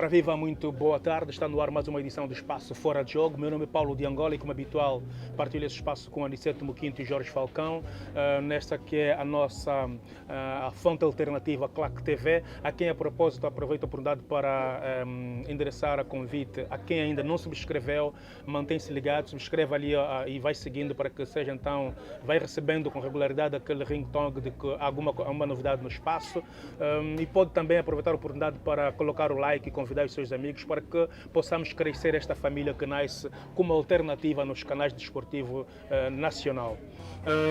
Ora viva, muito boa tarde, está no ar mais uma edição do Espaço Fora de Jogo. Meu nome é Paulo de Angola e, como habitual, partilho esse espaço com Aniceto Moquinto e Jorge Falcão, nesta que é a nossa a fonte alternativa Claque TV, a quem a propósito aproveito a oportunidade para endereçar a convite a quem ainda não subscreveu, mantém-se ligado, subscreve ali e vai seguindo para que seja então, vai recebendo com regularidade aquele ringtone de que há alguma novidade no espaço, e pode também aproveitar a oportunidade para colocar o like e convidar os seus amigos para que possamos crescer esta família que nasce como alternativa nos canais de desportivo nacional.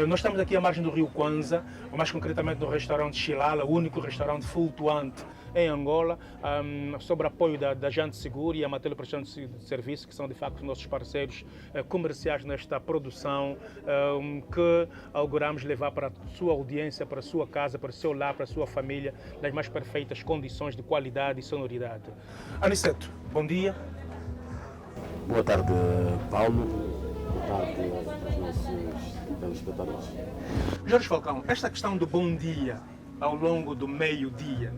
Nós estamos aqui à margem do Rio Kwanza, ou mais concretamente no restaurante Chilala, o único restaurante flutuante em Angola, sob apoio da Jante Seguro e a Matelo Prestação de Serviço, que são de facto nossos parceiros comerciais nesta produção, que auguramos levar para a sua audiência, para a sua casa, para o seu lar, para a sua família, nas mais perfeitas condições de qualidade e sonoridade. Aniceto, bom dia. Boa tarde, Paulo. Boa tarde aos nossos telespectadores. Jorge Falcão, esta questão do bom dia ao longo do meio-dia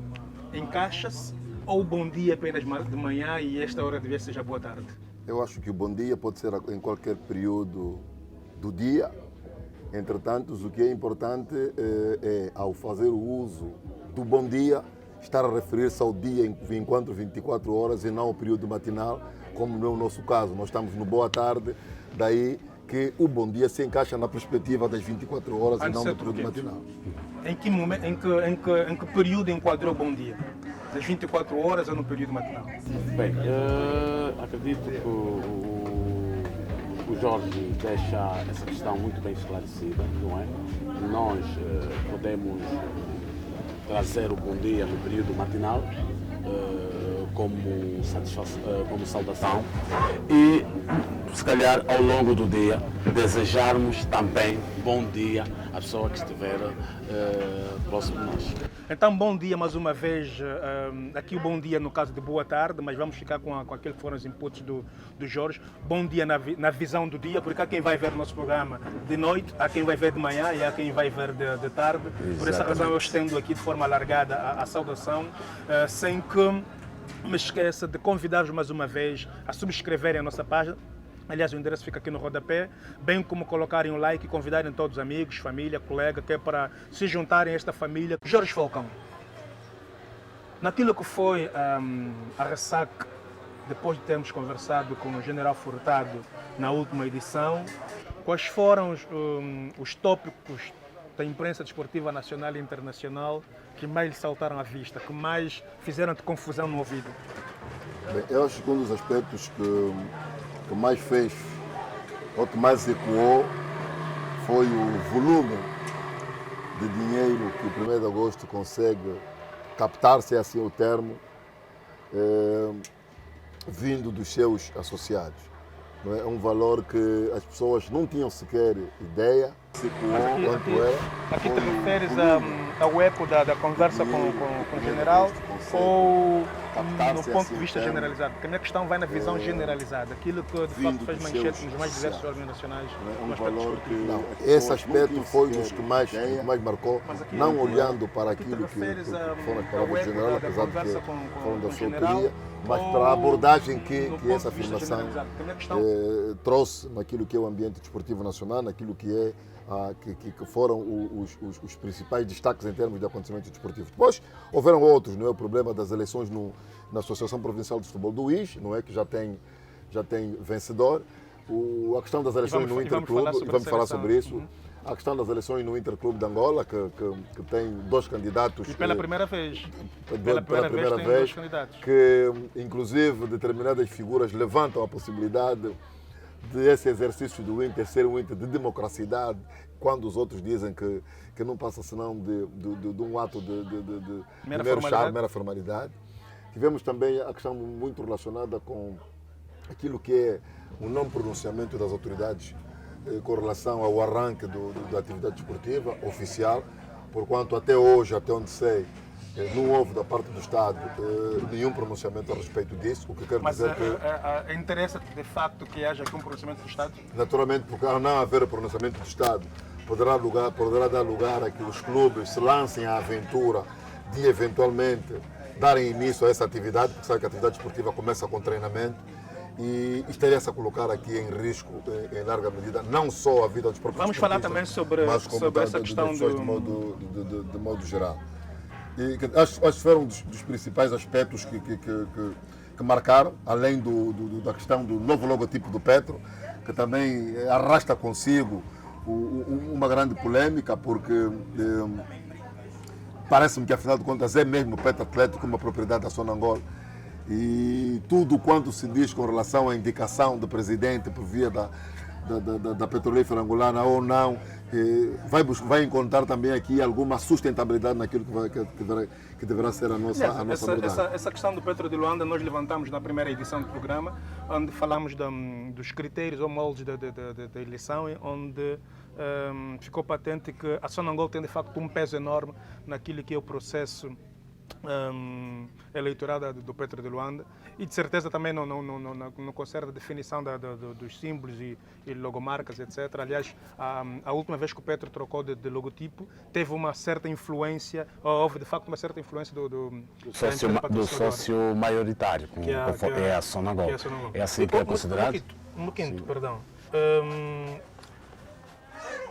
encaixa-se ou o bom dia apenas de manhã e esta hora devia ser já boa tarde? Eu acho que o bom dia pode ser em qualquer período do dia. Entretanto, o que é importante é, ao fazer o uso do bom dia, estar a referir-se ao dia enquanto 24 horas e não ao período matinal, como no nosso caso. Nós estamos no boa tarde, daí que o bom dia se encaixa na perspectiva das 24 horas e não no período matinal. Em que momento, em que período enquadrou o bom dia? Das 24 horas ou no período matinal? Bem, acredito que o Jorge deixa essa questão muito bem esclarecida, não é? Nós podemos trazer o bom dia no período matinal como saudação e, se calhar, ao longo do dia, desejarmos também bom dia à pessoa que estiver próximo de nós. Então, bom dia mais uma vez. Aqui o bom dia no caso de boa tarde, mas vamos ficar com aquele que foram os inputs do Jorge. Bom dia na visão do dia, porque há quem vai ver o nosso programa de noite, há quem vai ver de manhã e há quem vai ver de tarde. Exatamente. Por essa razão eu estendo aqui de forma alargada a saudação, sem que me esqueça de convidar-vos mais uma vez a subscreverem a nossa página. Aliás, o endereço fica aqui no rodapé, bem como colocarem um like e convidarem todos os amigos, família, colega, que é para se juntarem a esta família. Jorge Falcão, naquilo que foi a ressaca, depois de termos conversado com o General Furtado na última edição, quais foram os tópicos da imprensa desportiva nacional e internacional que mais lhe saltaram à vista, que mais fizeram de confusão no ouvido? Bem, eu acho que um dos aspectos que mais fez, ou que mais ecoou, foi o volume de dinheiro que o 1º de agosto consegue captar, se é assim o termo, vindo dos seus associados. Não é um valor que as pessoas não tinham sequer ideia. Se ecoou quanto é. Aqui te referes ao eco da conversa com o general ou no ponto de vista generalizado? Porque a minha questão vai na visão generalizada, aquilo que de facto fez manchete nos mais diversos órgãos nacionais. Um valor que não, esse aspecto foi um dos que mais marcou, não olhando para aquilo que foram as palavras do general, apesar de que foram da sua autoria, mas para a abordagem que essa afirmação trouxe naquilo que é o ambiente desportivo nacional, naquilo que foram os principais destaques em termos de acontecimentos desportivos. Depois houveram outros, não é? O problema das eleições na Associação Provincial de Futebol do UIS, não é? Que já tem vencedor. A questão das eleições no Interclube, vamos falar sobre isso. A questão das eleições no Interclube de Angola, que tem dois candidatos. E pela primeira vez. Pela primeira vez, que inclusive determinadas figuras levantam a possibilidade de esse exercício do Inter ser um Inter de democracidade, quando os outros dizem que não passa senão de um ato de mera formalidade. Tivemos também a questão muito relacionada com aquilo que é o não pronunciamento das autoridades com relação ao arranque da atividade desportiva oficial, porquanto até hoje, até onde sei, não houve da parte do Estado nenhum pronunciamento a respeito disso, o que quer dizer que... Mas interessa-te de facto que haja aqui um pronunciamento do Estado? Naturalmente, porque ao não haver o pronunciamento do Estado, poderá dar lugar a que os clubes se lancem à aventura de eventualmente darem início a essa atividade, porque sabe que a atividade esportiva começa com treinamento e estaria-se a colocar aqui em risco, em larga medida, não só a vida dos próprios Vamos falar também sobre essa questão de modo geral. E acho que foram dos principais aspectos que marcaram, além da questão do novo logotipo do Petro, que também arrasta consigo uma grande polêmica, porque parece-me que, afinal de contas, é mesmo o Petro Atlético uma propriedade da Sonangol. E tudo quanto se diz com relação à indicação do presidente por via da petrolífera angolana ou não, vai encontrar também aqui alguma sustentabilidade naquilo que deverá ser a nossa abordagem. Essa questão do Petro de Luanda nós levantamos na primeira edição do programa, onde falamos dos critérios ou moldes da eleição, onde ficou patente que a Sonangol tem de facto um peso enorme naquilo que é o processo eleitoral do Petro de Luanda, e de certeza também no concerne a definição dos símbolos e logomarcas, etc. Aliás, a última vez que o Petro trocou de logotipo, teve uma certa influência, houve de facto uma certa influência do sócio maioritário, que é a Sonangol. É assim que é considerado? Um pouquinho, perdão.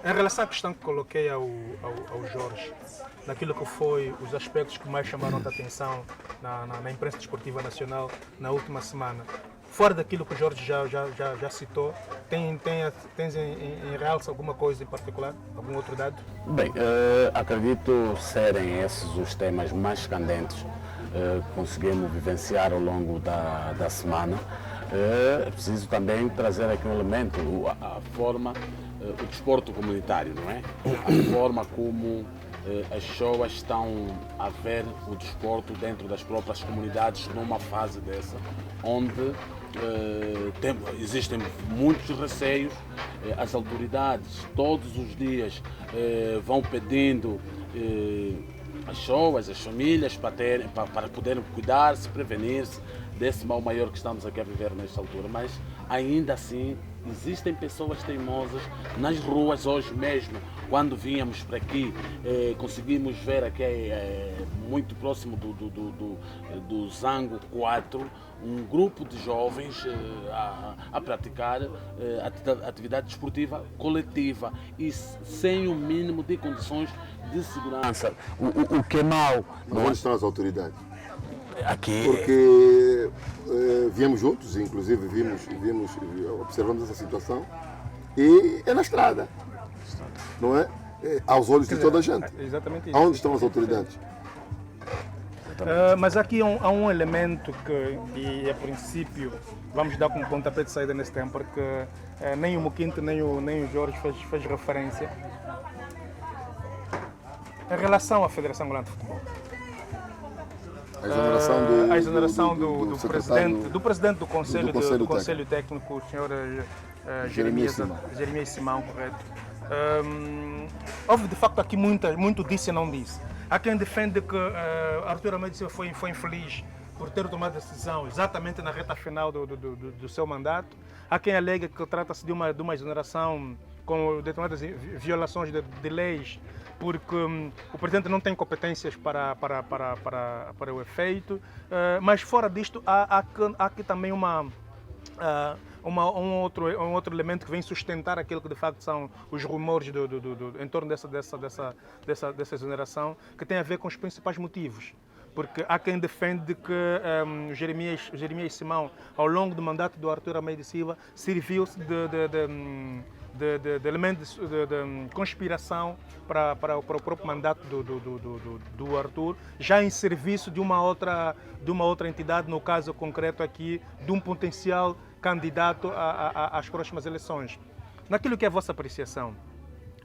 Em relação à questão que coloquei ao Jorge, naquilo que foi os aspectos que mais chamaram a atenção na imprensa desportiva nacional na última semana, fora daquilo que o Jorge já citou, tens em realce alguma coisa em particular? Algum outro dado? Bem, acredito serem esses os temas mais candentes que conseguimos vivenciar ao longo da semana. É preciso também trazer aqui um elemento, a forma, o desporto comunitário, não é? A forma como as pessoas estão a ver o desporto dentro das próprias comunidades numa fase dessa, onde existem muitos receios, as autoridades todos os dias vão pedindo as pessoas, as famílias, para poderem cuidar-se, prevenir-se desse mal maior que estamos aqui a viver nesta altura, mas ainda assim existem pessoas teimosas nas ruas hoje mesmo. Quando vínhamos para aqui, conseguimos ver aqui muito próximo do Zango 4, um grupo de jovens a praticar atividade desportiva coletiva e sem o mínimo de condições de segurança. O que é mau. Onde estão as autoridades? Aqui. Porque viemos juntos, inclusive observamos essa situação, e é na estrada, não é? Aos olhos de toda a gente. Exatamente isso. Aonde estão as autoridades? Mas aqui há um elemento e a princípio vamos dar como pontapé de saída nesse tempo, porque nem o Moquinte nem o Jorge fez referência em relação à Federação Angolana de Futebol. A exoneração do presidente do Conselho Técnico, o senhor Jeremias Simão, correto. Houve de facto aqui muito disse e não disse. Há quem defende que Artur Almeida Silva foi infeliz por ter tomado a decisão exatamente na reta final do seu mandato. Há quem alega que trata-se de uma exoneração com determinadas violações de leis, porque o presidente não tem competências para o efeito, mas fora disto há aqui também um outro elemento que vem sustentar aquilo que de facto são os rumores em torno dessa exoneração, que tem a ver com os principais motivos. Porque há quem defende que Jeremias Simão, ao longo do mandato do Artur Almeida Silva, serviu-se de elementos de conspiração para o próprio mandato do Artur, já em serviço de uma outra entidade, no caso concreto aqui, de um potencial candidato às próximas eleições. Naquilo que é a vossa apreciação,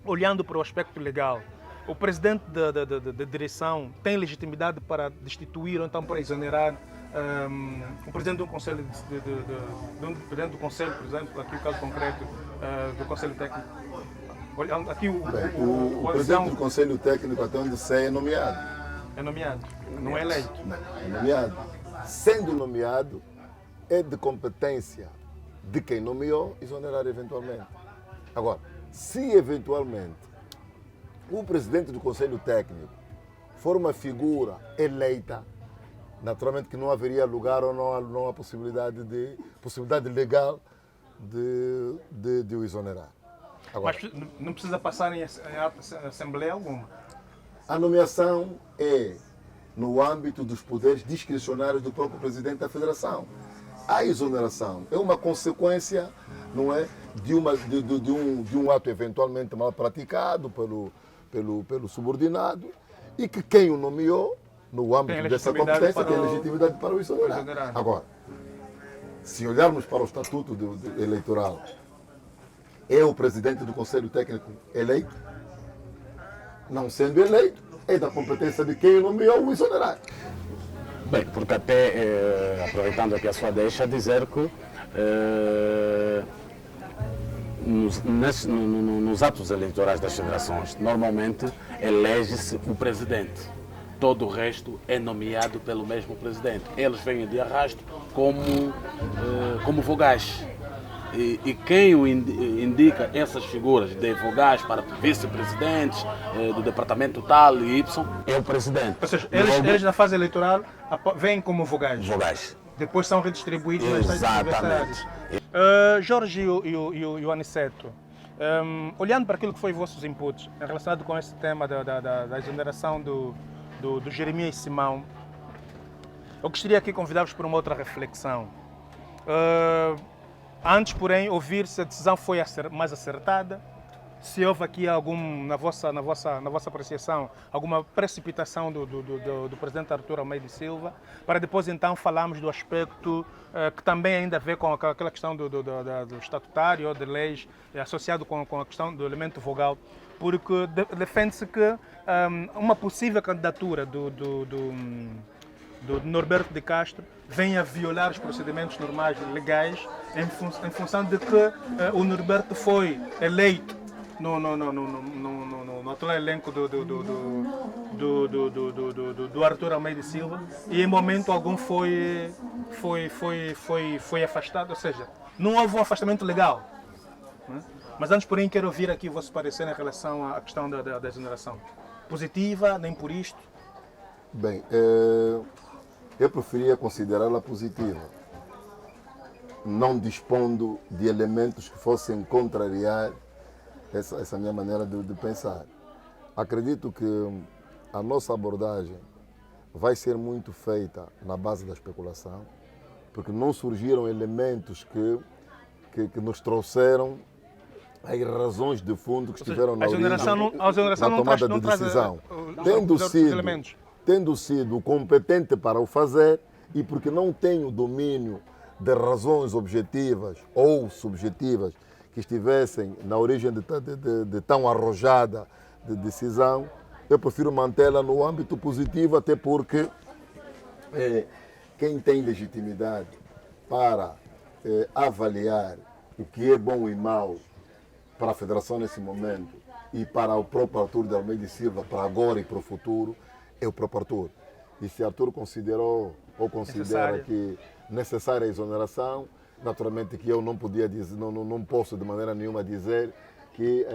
olhando para o aspecto legal, o presidente da direção tem legitimidade para destituir ou então para exonerar o presidente do Conselho, presidente do Conselho, por exemplo, aqui o caso concreto do Conselho Técnico. Aqui o presidente do Conselho Técnico, até onde sei, é nomeado. É nomeado, não é eleito. Não, é nomeado. Sendo nomeado, é de competência de quem nomeou exonerar eventualmente. Agora, se eventualmente o presidente do Conselho Técnico for uma figura eleita, naturalmente que não haveria lugar ou não há possibilidade legal de o exonerar. Agora, Mas não precisa passar em Assembleia alguma. a nomeação é no âmbito dos poderes discricionários do próprio presidente da Federação. A exoneração é uma consequência, não é, de um ato eventualmente mal praticado pelo subordinado e que quem o nomeou, no âmbito dessa competência, tem legitimidade para o exonerar. Agora, se olharmos para o Estatuto Eleitoral, é o presidente do Conselho Técnico eleito? Não sendo eleito, é da competência de quem o nomeou o exonerar. Bem, porque até, aproveitando aqui a sua deixa, dizer que nos atos eleitorais das federações, normalmente elege-se o presidente. Todo o resto é nomeado pelo mesmo presidente. Eles vêm de arrasto como vogais. E quem indica essas figuras de vogais para vice-presidentes do departamento tal e Y é o presidente. Ou seja, eles na fase eleitoral vêm como vogais. Vogais. Depois são redistribuídos nas Exatamente. Jorge e o Aniceto, olhando para aquilo que foi vossos inputs relacionado com esse tema da exoneração do Jeremias Simão, eu gostaria aqui de convidar-vos para uma outra reflexão. Antes, porém, ouvir se a decisão foi mais acertada, se houve aqui na vossa apreciação, alguma precipitação do presidente Artur Almeida Silva, para depois então falarmos do aspecto que também ainda a ver com aquela questão do estatutário ou de leis associado com a questão do elemento vogal, porque defende-se que uma possível candidatura do Norberto de Castro venha violar os procedimentos normais legais em função de que o Norberto foi eleito no atual elenco do Artur Almeida Silva e em momento algum foi afastado, ou seja, não houve um afastamento legal. Né? Mas antes, porém, quero ouvir aqui o vosso parecer em relação à questão da exoneração. Positiva, nem por isto? Bem, eu preferia considerá-la positiva, não dispondo de elementos que fossem contrariar essa minha maneira de pensar. Acredito que a nossa abordagem vai ser muito feita na base da especulação, porque não surgiram elementos que nos trouxeram as razões de fundo que estiveram na origem da tomada de decisão. Tendo sido competente para o fazer e porque não tenho domínio de razões objetivas ou subjetivas que estivessem na origem de tão arrojada de decisão, eu prefiro mantê-la no âmbito positivo, até porque quem tem legitimidade para avaliar o que é bom e mau para a Federação nesse momento e para o próprio Artur de Almeida Silva, para agora e para o futuro, é o próprio Artur. E se Artur considerou ou considera que necessária a exoneração, naturalmente que eu não podia dizer, não posso de maneira nenhuma dizer que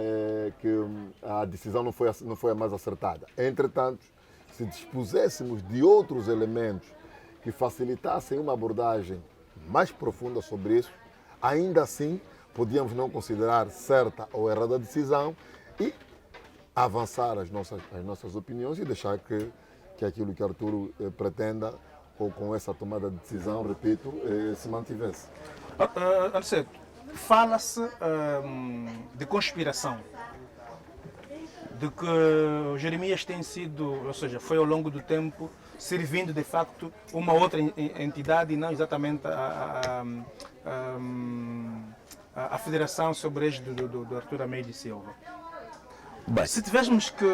a decisão não foi a mais acertada. Entretanto, se dispuséssemos de outros elementos que facilitassem uma abordagem mais profunda sobre isso, ainda assim podíamos não considerar certa ou errada a decisão e avançar as nossas opiniões e deixar que aquilo que Artur pretenda, ou com essa tomada de decisão, repito, se mantivesse. Aniceto, fala-se de conspiração, de que o Jeremias tem sido, ou seja, foi ao longo do tempo servindo de facto uma outra entidade e não exatamente a Federação sobre égide do Artur Almeida Silva. Bem, Se tivéssemos que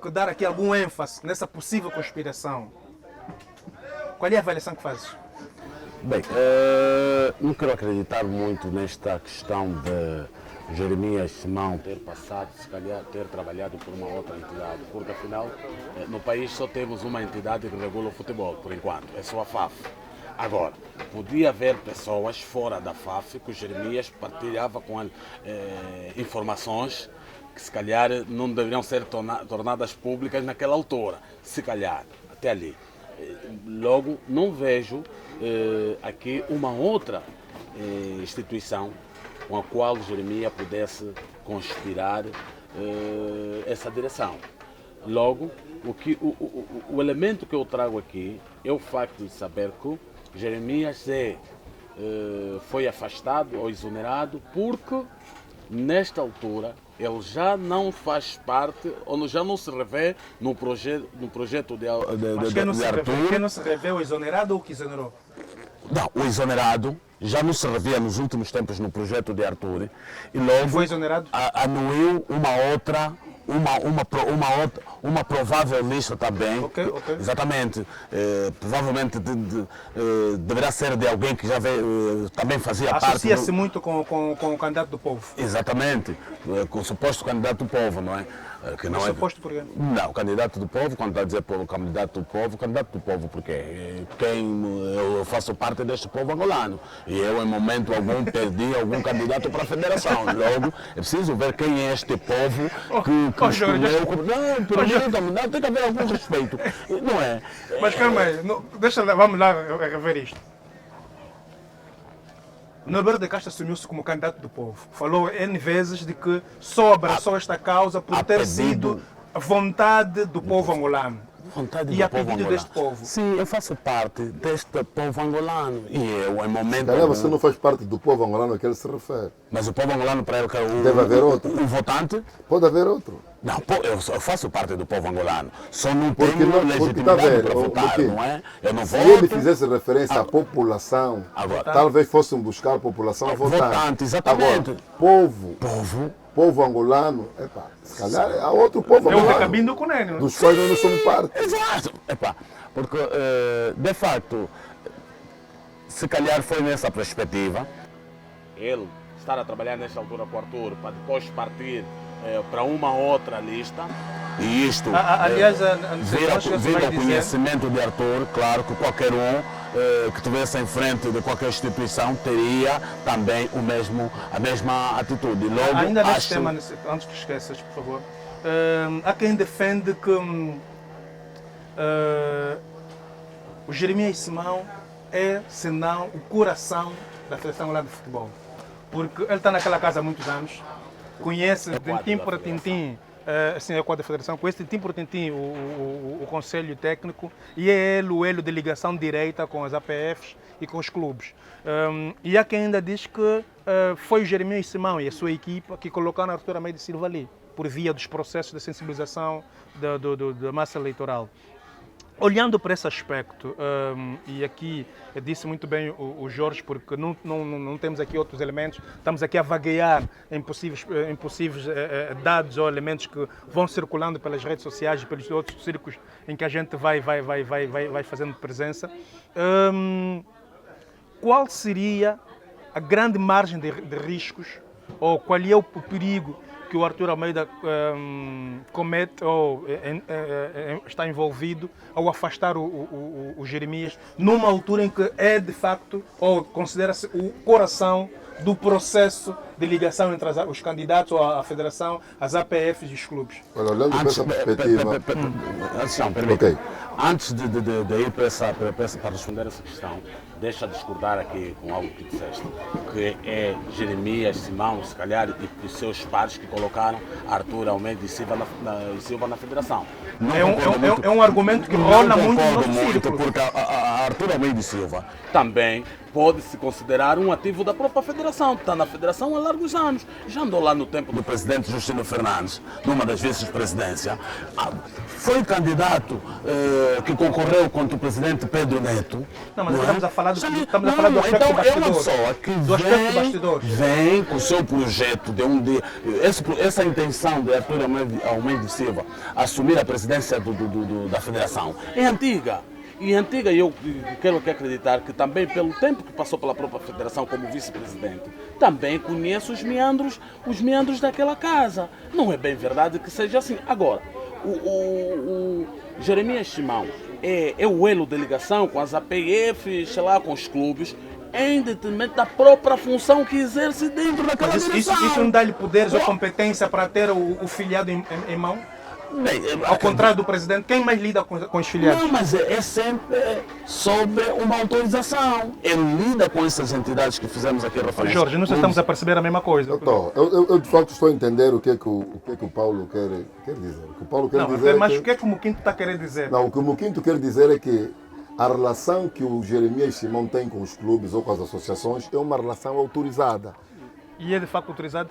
dar aqui algum ênfase nessa possível conspiração, qual é a avaliação que fazes? bem, não quero acreditar muito nesta questão de Jeremias Simão ter passado, se calhar ter trabalhado por uma outra entidade, porque afinal no país só temos uma entidade que regula o futebol, por enquanto, é só a FAF. Agora, podia haver pessoas fora da FAF que o Jeremias partilhava com ele informações que se calhar não deveriam ser tornadas públicas naquela altura, se calhar, até ali. Logo, não vejo aqui uma outra instituição com a qual Jeremias pudesse conspirar essa direção. Logo, o elemento que eu trago aqui é o facto de saber que Jeremias foi afastado ou exonerado porque, nesta altura, ele já não faz parte, ou já não se revê no projeto de Artur. Quem não se revê, o exonerado ou o que exonerou? Não, o exonerado já não se revia nos últimos tempos no projeto de Artur e logo foi exonerado? Anuiu uma provável lista também. Okay. Exatamente. Provavelmente deverá ser de alguém que já também fazia parte. Associa-se muito com o candidato do povo. Exatamente. Com o suposto candidato do povo, não é? Que não suposto por quê? Não, candidato do povo, quando está a dizer povo, candidato do povo, porque eu faço parte deste povo angolano e eu em momento algum perdi algum candidato para a federação. Logo, é preciso ver quem é este povo que escolheu. Não, tem que haver algum respeito, não é? Mas calma aí, vamos lá rever isto. Norberto de Castro assumiu-se como candidato do povo. Falou N vezes de que só abraçou esta causa por ter sido a vontade do povo angolano. E a pedido deste povo. Sim, eu faço parte deste povo angolano. E eu, em momento. Calhar você não faz parte do povo angolano a que ele se refere. Mas o povo angolano, para ele, que deve haver outro. Um votante? Pode haver outro. Não, eu faço parte do povo angolano. Só não tenho legitimidade para votar, não é? Eu não voto. Se ele fizesse referência à população, talvez fossem buscar a população votante. Exatamente. Agora, povo angolano, se calhar há outro povo angolano. Dos quais nós não somos parte. Exato. Porque, de facto, se calhar foi nessa perspectiva. Ele estar a trabalhar nesta altura com o Artur para depois partir para uma outra lista. E isto, aliás, vir ao conhecimento de Artur, claro que qualquer um que estivesse em frente de qualquer instituição teria também a mesma atitude. Logo, ainda nesse tema, antes que esqueças, por favor, há quem defende que o Jeremias Simão é, senão, o coração da Federação Angolana de Futebol. Porque ele está naquela casa há muitos anos, conhece tintim por tintim, assim, é o quadro da Federação, conhece tintim por tintim o Conselho Técnico e é ele o elo de ligação direita com as APFs e com os clubes. E há quem ainda diz que foi o Jeremias Simão e a sua equipa que colocaram Artur Almeida Silva ali, por via dos processos de sensibilização da massa eleitoral. Olhando para esse aspecto, e aqui disse muito bem o Jorge, porque não temos aqui outros elementos, estamos aqui a vaguear em possíveis dados ou elementos que vão circulando pelas redes sociais e pelos outros círculos em que a gente vai fazendo presença. Qual seria a grande margem de riscos, ou qual é o perigo que o Artur Almeida comete ou está envolvido ao afastar o Jeremias numa altura em que é de facto, ou considera-se o coração do processo de ligação entre os candidatos ou a federação, as APFs e os clubes? Olha, olhando para essa perspectiva... Antes de ir para responder essa questão, deixa discordar aqui com algo que disseste, que é Jeremias Simão, se calhar, e seus pares que colocaram Artur Almeida e Silva na federação. É um argumento que rola muito no nosso círculo. Porque a Artur Almeida e Silva também pode se considerar um ativo da própria federação. Está na federação há largos anos. Já andou lá no tempo do presidente Justino Fernandes, numa das vice-presidências. Foi candidato que concorreu contra o presidente Pedro Neto. Não, mas estamos a falar do aspecto bastidor. É uma pessoa que vem com o seu projeto de um dia. Essa intenção de Artur Almeida e Silva assumir a presidência da federação é antiga. E antiga, eu quero acreditar que também pelo tempo que passou pela própria federação como vice-presidente, também conhece os meandros daquela casa. Não é bem verdade que seja assim. Agora, o Jeremias Simão é o elo de ligação com as APFs, sei lá, com os clubes, em detrimento da própria função que exerce dentro daquela direção. Isso não dá-lhe poderes ou competência para ter o filiado em mão? Bem, Ao contrário do presidente, quem mais lida com os filiados? não, mas é sempre sobre uma autorização. Ele lida com essas entidades que fizemos aqui referência. Jorge, não sei se estamos a perceber a mesma coisa. Eu de facto estou a entender o que é que o Paulo quer dizer. O que o Paulo quer dizer mas o que é que o Muquinto está querendo dizer? Não, o que o Muquinto quer dizer é que a relação que o Jeremias Simão tem com os clubes ou com as associações é uma relação autorizada. E é de facto autorizado?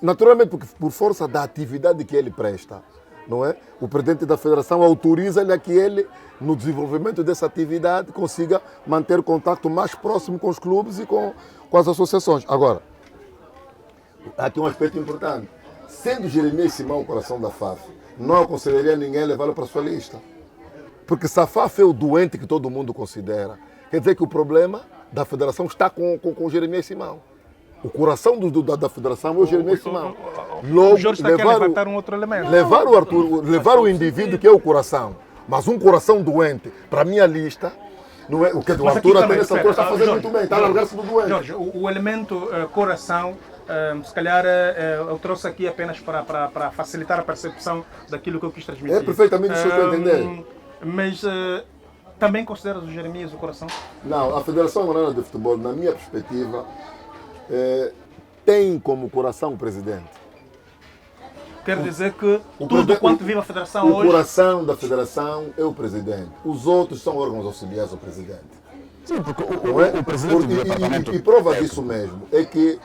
Naturalmente, porque por força da atividade que ele presta, não é? O presidente da federação autoriza-lhe a que ele, no desenvolvimento dessa atividade, consiga manter contato mais próximo com os clubes e com as associações. Agora, aqui um aspecto importante. Sendo Jeremias Simão o coração da FAF, não aconselharia ninguém levá-lo para a sua lista. Porque se a FAF é o doente que todo mundo considera, quer dizer que o problema da federação está com o Jeremias Simão. O coração da federação é o Jeremias Simão. O Jorge está querendo levantar um outro elemento. Levar o indivíduo que é o coração, mas um coração doente, para a minha lista, não é, o que o Arthur até nessa altura está fazendo muito bem, está a largar-se do doente. Jorge, o elemento coração, se calhar eu trouxe aqui apenas para facilitar a percepção daquilo que eu quis transmitir. É perfeitamente isso que eu estou a entender. Mas também consideras o Jeremias o coração? Não, a Federação Angolana de Futebol, na minha perspectiva, tem como coração o presidente. Quer dizer que tudo quanto vive a Federação hoje... O coração da Federação é o presidente. Os outros são órgãos auxiliares do presidente. Sim, porque o presidente do departamento... E prova disso mesmo é que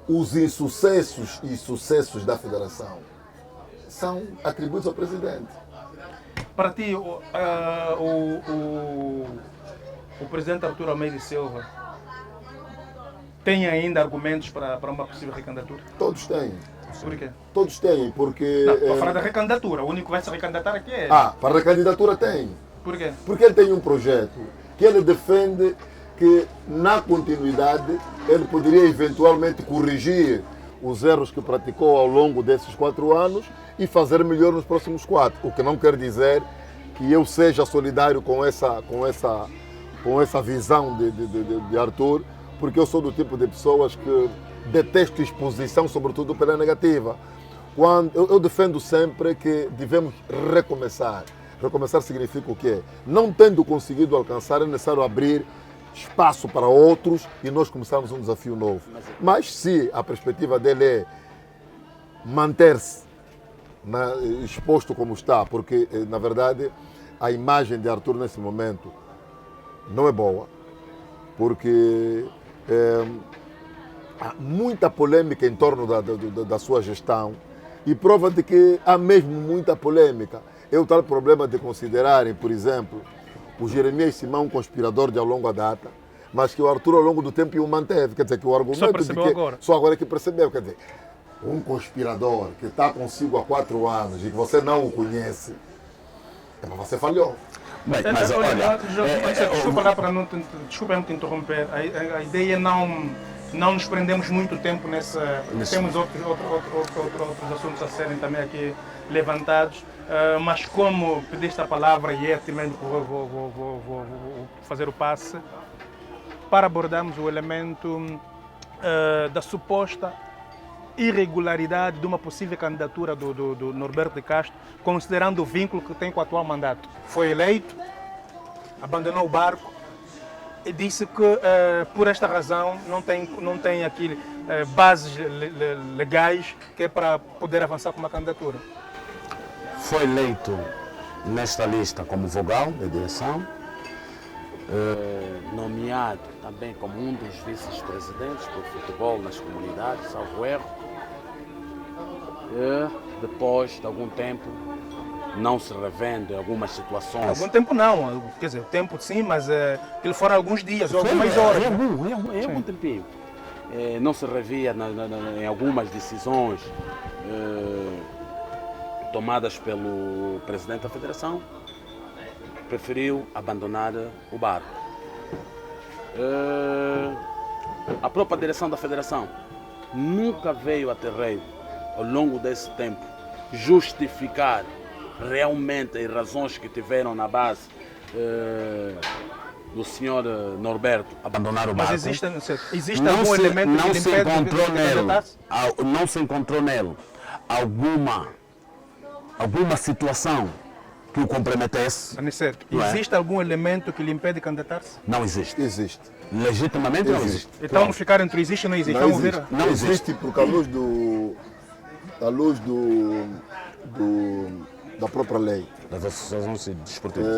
os insucessos e sucessos da Federação são atribuídos ao presidente. Para ti, o presidente Artur Almeida Silva tem ainda argumentos para uma possível recandidatura? Todos têm. Por quê? Todos têm, porque... Não, estou a falar da recandidatura. O único que vai se recandidatar aqui é ele. Para a recandidatura tem. Por quê? Porque ele tem um projeto que ele defende que, na continuidade, ele poderia eventualmente corrigir os erros que praticou ao longo desses 4 anos e fazer melhor nos próximos 4. O que não quer dizer que eu seja solidário com essa visão de Arthur, porque eu sou do tipo de pessoas que detesto exposição, sobretudo pela negativa. Eu defendo sempre que devemos recomeçar. Recomeçar significa o quê? Não tendo conseguido alcançar, é necessário abrir espaço para outros e nós começarmos um desafio novo. Mas se a perspectiva dele é manter-se exposto como está, porque, na verdade, a imagem de Arthur nesse momento não é boa, porque há muita polêmica em torno da sua gestão e prova de que há mesmo muita polêmica. É o tal problema de considerarem, por exemplo, o Jeremias Simão um conspirador de longa data, mas que o Arthur ao longo do tempo o manteve. Quer dizer, que o argumento só percebeu agora. Só agora é que percebeu. Quer dizer, um conspirador que está consigo há 4 anos e que você não o conhece, você falhou. Mas olha... Desculpa não te interromper. A ideia não nos prendemos muito tempo nessa... Temos outros assuntos a serem também aqui levantados, mas como pediste a palavra e é também vou fazer o passe, para abordarmos o elemento da suposta irregularidade de uma possível candidatura do Norberto de Castro, considerando o vínculo que tem com o atual mandato. Foi eleito, abandonou o barco e disse que por esta razão não tem aqui bases legais que é para poder avançar com uma candidatura. Foi eleito nesta lista como vogal da direção, nomeado também como um dos vice-presidentes do futebol nas comunidades, salvo erro. Depois de algum tempo, não se revende algumas situações. Algum tempo não, quer dizer, o tempo sim, mas aquilo foram alguns dias ou algumas horas. É algum tempinho. Não se revia em algumas decisões tomadas pelo presidente da federação, preferiu abandonar o barco. A própria direção da federação nunca veio a terreiro, ao longo desse tempo, justificar realmente as razões que tiveram na base do senhor Norberto abandonar o barco. Mas existe algum elemento que lhe impede de não se encontrou nele alguma alguma situação que o comprometesse. Aniceto, Não é? existe algum elemento que lhe impede de candidatar-se? Não existe. Existe. Legitimamente não existe. Então vamos ficar entre existe e não existe. Não Vamos existe. ver. Não existe. Existe porque da própria lei. Das associações desportivas.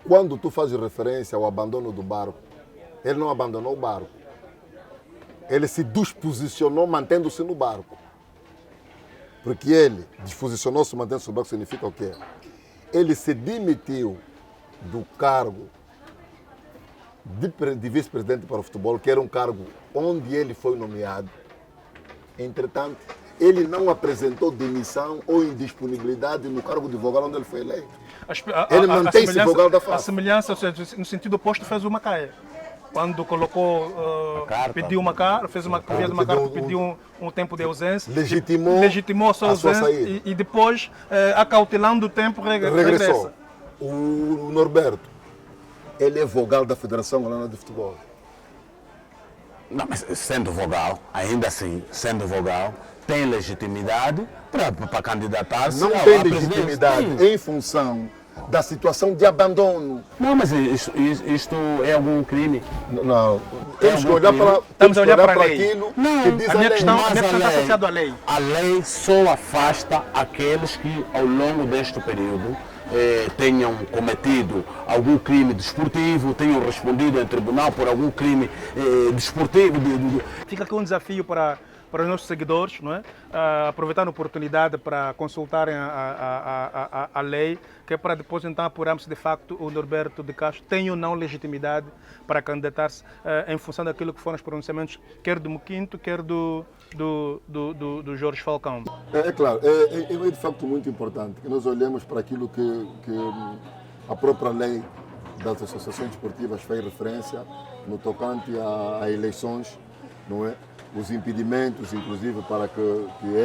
Quando tu fazes referência ao abandono do barco, ele não abandonou o barco. Ele se disposicionou mantendo-se no barco. Porque ele disposicionou-se mantendo-se no barco significa o quê? Ele se demitiu do cargo de vice-presidente para o futebol, que era um cargo onde ele foi nomeado. Entretanto, ele não apresentou demissão ou indisponibilidade no cargo de vogal onde ele foi eleito. Ele mantém-se vogal da face. A semelhança, ou seja, no sentido oposto, fez o Macaé. Quando colocou, pediu uma carta, pediu um tempo de ausência, legitimou a sua ausência e depois, acautelando o tempo, regressou. O Norberto, ele é vogal da Federação Angolana de Futebol. Não, mas sendo vogal, ainda assim, sendo vogal, tem legitimidade para candidatar-se. Não tem legitimidade em função da situação de abandono. Não, mas isto é algum crime? Não. Temos que olhar para aquilo que diz a minha questão Mas está associada à lei. A lei só afasta aqueles que, ao longo deste período, tenham cometido algum crime desportivo, tenham respondido em tribunal por algum crime desportivo. Fica aqui um desafio para os nossos seguidores, não é? Aproveitar a oportunidade para consultarem a lei, que é para depois então apurarmos se de facto o Norberto de Castro tem ou não legitimidade para candidatar-se em função daquilo que foram os pronunciamentos, quer do Muquinto, quer do Jorge Falcão. É claro, é de facto muito importante que nós olhemos para aquilo que a própria lei das associações desportivas faz referência no tocante a eleições, não é? Os impedimentos, inclusive, para que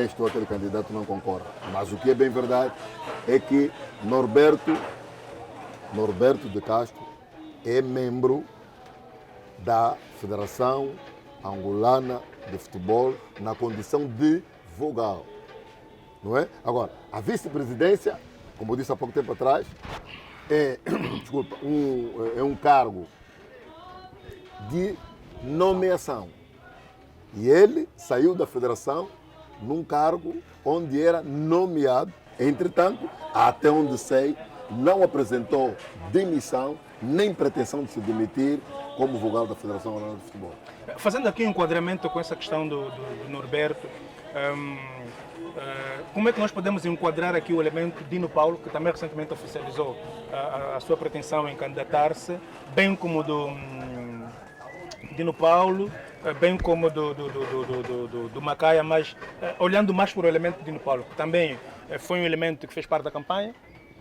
este ou aquele candidato não concorra. Mas o que é bem verdade é que Norberto de Castro é membro da Federação Angolana de Futebol na condição de vogal. Não é? Agora, a vice-presidência, como eu disse há pouco tempo atrás, é um cargo de nomeação. E ele saiu da federação num cargo onde era nomeado. Entretanto, até onde sei, não apresentou demissão nem pretensão de se demitir como vogal da Federação Angolana de Futebol. Fazendo aqui um enquadramento com essa questão do Norberto, como é que nós podemos enquadrar aqui o elemento Dino Paulo, que também recentemente oficializou a sua pretensão em candidatar-se, bem como do Dino Paulo, bem como do Macaia, mas olhando mais para o elemento de Dino Paulo, que também foi um elemento que fez parte da campanha,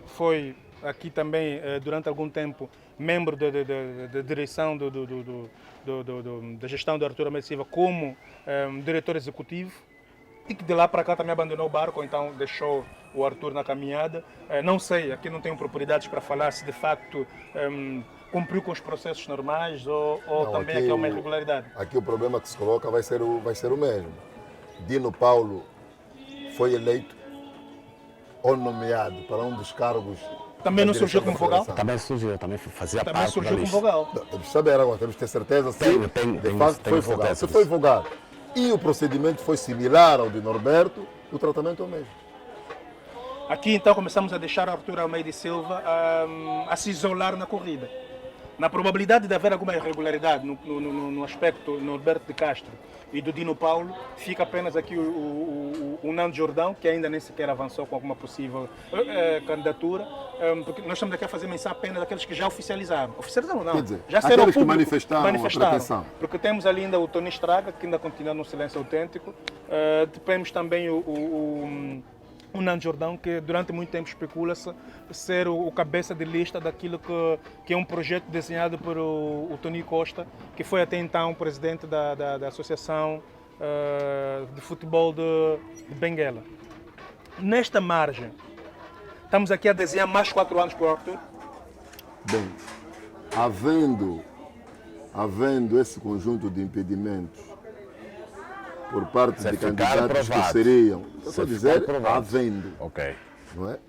foi aqui também durante algum tempo membro da direção da gestão do Artur Almeida Silva como diretor executivo, e que de lá para cá também abandonou o barco, ou então deixou o Artur na caminhada. Não sei, aqui não tenho propriedades para falar se de facto cumpriu com os processos normais ou não, também aqui é uma irregularidade. Aqui o problema que se coloca vai ser o mesmo. Dino Paulo foi eleito ou nomeado para um dos cargos. Também não surgiu como vogal? Também surgiu, também fazia também parte. Também surgiu como vogal. Temos que saber agora, temos que ter certeza se de facto foi vogal. Se foi vogal e o procedimento foi similar ao de Norberto, o tratamento é o mesmo. Aqui então começamos a deixar o Artur Almeida Silva a se isolar na corrida. Na probabilidade de haver alguma irregularidade no aspecto Norberto de Castro e do Dino Paulo, fica apenas aqui o Nando Jordão, que ainda nem sequer avançou com alguma possível candidatura, porque nós estamos aqui a fazer menção apenas daqueles que já oficializaram. Oficializaram não, quer dizer, já serão aqueles que manifestaram a pretensão. Porque temos ali ainda o Tony Estraga, que ainda continua no silêncio autêntico, temos também o Nando Jordão, que durante muito tempo especula-se ser o cabeça de lista daquilo que é um projeto desenhado por o Tony Costa, que foi até então presidente da Associação de Futebol de Benguela. Nesta margem, estamos aqui a desenhar mais 4 anos para o Artur? Bem, havendo esse conjunto de impedimentos por parte de candidatos aprovado. que seriam, Se dizer, ficar aprovado. havendo, Ok. não é?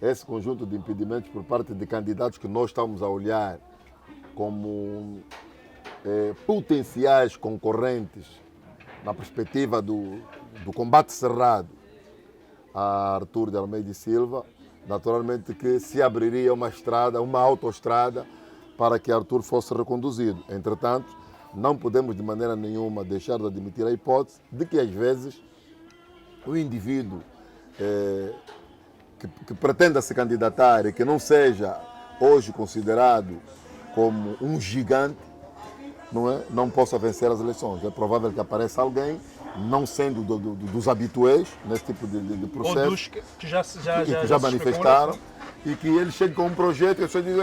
Esse conjunto de impedimentos por parte de candidatos que nós estamos a olhar como potenciais concorrentes na perspectiva do combate cerrado a Artur de Almeida e Silva, naturalmente que se abriria uma estrada, uma autoestrada para que Artur fosse reconduzido. Entretanto, não podemos de maneira nenhuma deixar de admitir a hipótese de que às vezes o indivíduo que pretenda se candidatar e que não seja hoje considerado como um gigante, não possa vencer as eleições. É provável que apareça alguém, não sendo dos habituês nesse tipo de processo, ou dos que já manifestaram, e que ele chegue com um projeto e eu só digo,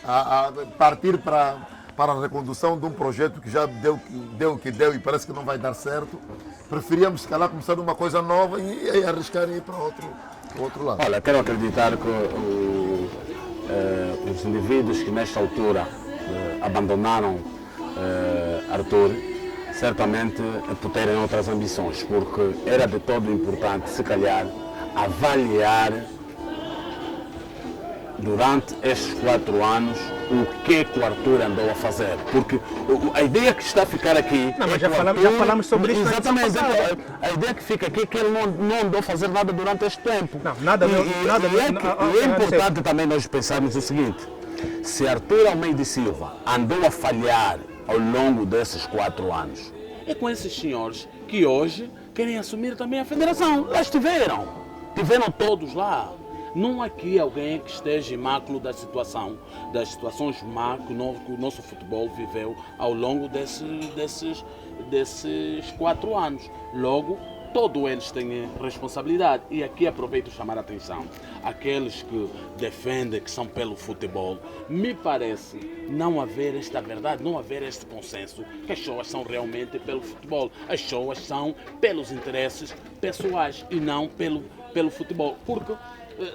a partir para a recondução de um projeto que já deu o que deu e parece que não vai dar certo, preferíamos, se calhar, começar uma coisa nova e arriscar ir para outro lado. Olha, quero acreditar que os indivíduos que nesta altura abandonaram Artur, certamente por terem outras ambições, porque era de todo importante, se calhar, avaliar durante estes 4 anos o que o Artur andou a fazer, porque a ideia que está a ficar aqui... Não, mas já falamos sobre isso. Exatamente, a ideia que fica aqui é que ele não andou a fazer nada durante este tempo. Não, nada. É importante também nós pensarmos o seguinte: se Artur Almeida e Silva andou a falhar ao longo desses 4 anos, é com esses senhores que hoje querem assumir também a federação. Lá estiveram todos lá. Não há aqui alguém que esteja imáculo das situações má que o nosso futebol viveu ao longo desses 4 anos. Logo, todos eles têm responsabilidade. E aqui aproveito chamar a atenção. Aqueles que defendem que são pelo futebol, me parece não haver esta verdade, não haver este consenso que as pessoas são realmente pelo futebol. As pessoas são pelos interesses pessoais e não pelo futebol. Porque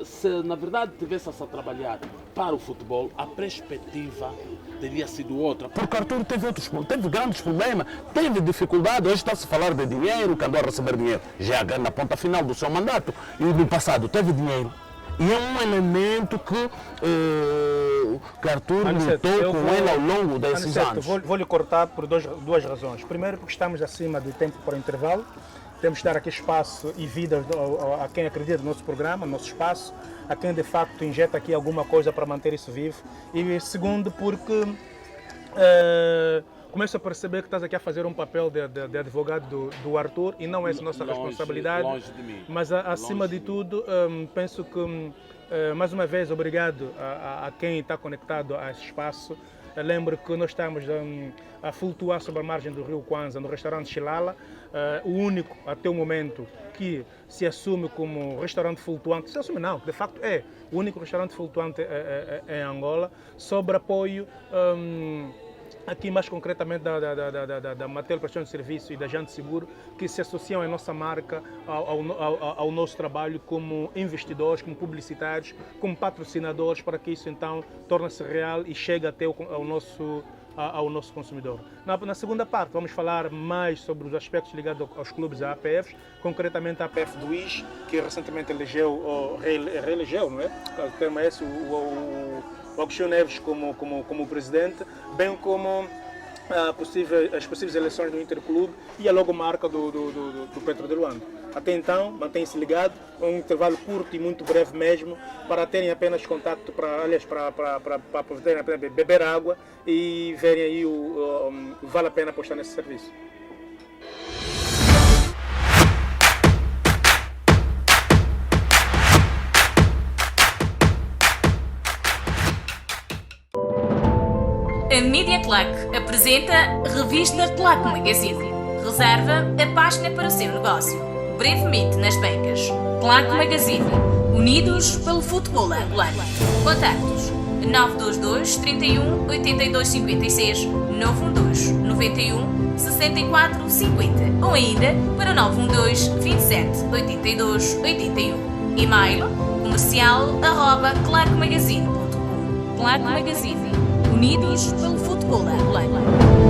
se na verdade tivesse-se a trabalhar para o futebol, a perspectiva teria sido outra. Porque Artur teve grandes problemas, teve dificuldade. Hoje está-se a falar de dinheiro, que andou a receber dinheiro já na ponta final do seu mandato. E no passado teve dinheiro. E é um elemento que Artur lutou com ele ao longo desses anos. Vou lhe cortar por duas razões. Primeiro, porque estamos acima do tempo para o intervalo. Temos de dar aqui espaço e vida a quem acredita no nosso programa, no nosso espaço, a quem de facto injeta aqui alguma coisa para manter isso vivo. E segundo, porque começo a perceber que estás aqui a fazer um papel de advogado do Artur e não é essa nossa responsabilidade. Longe de mim. Mas acima de tudo, penso que, mais uma vez, obrigado a quem está conectado a esse espaço. Lembro que nós estamos a flutuar sobre a margem do rio Kwanza, no restaurante Xilala, o único, até o momento, que se assume como restaurante flutuante. Se assume não, de facto é o único restaurante flutuante em Angola, sobre apoio, aqui mais concretamente da Matel Prestação de Serviço e da Jante Seguro, que se associam à nossa marca, ao nosso trabalho como investidores, como publicitários, como patrocinadores, para que isso então torne-se real e chegue até ao nosso consumidor. Na segunda parte vamos falar mais sobre os aspectos ligados aos clubes da APF, concretamente a APF do IS, que recentemente reelegeu, não é? O termo é esse, o Agostinho Neves como presidente, bem como as possíveis eleições do Interclube e a logomarca do Petro de Luanda. Até então, mantenham-se ligados, um intervalo curto e muito breve mesmo, para terem apenas contacto, para poderem apenas beber água e verem aí vale a pena apostar nesse serviço. A Media Claque apresenta Revista Claque Magazine. Reserva a página para o seu negócio. Brevemente nas bancas. Claque Magazine. Unidos pelo futebol angolano. Contactos: 922 31 82 56 912 91 64 50 ou ainda para 912 27 82 81. E-mail comercial@claquemagazine.com. Claque Magazine. Unidos pelo futebol angolano.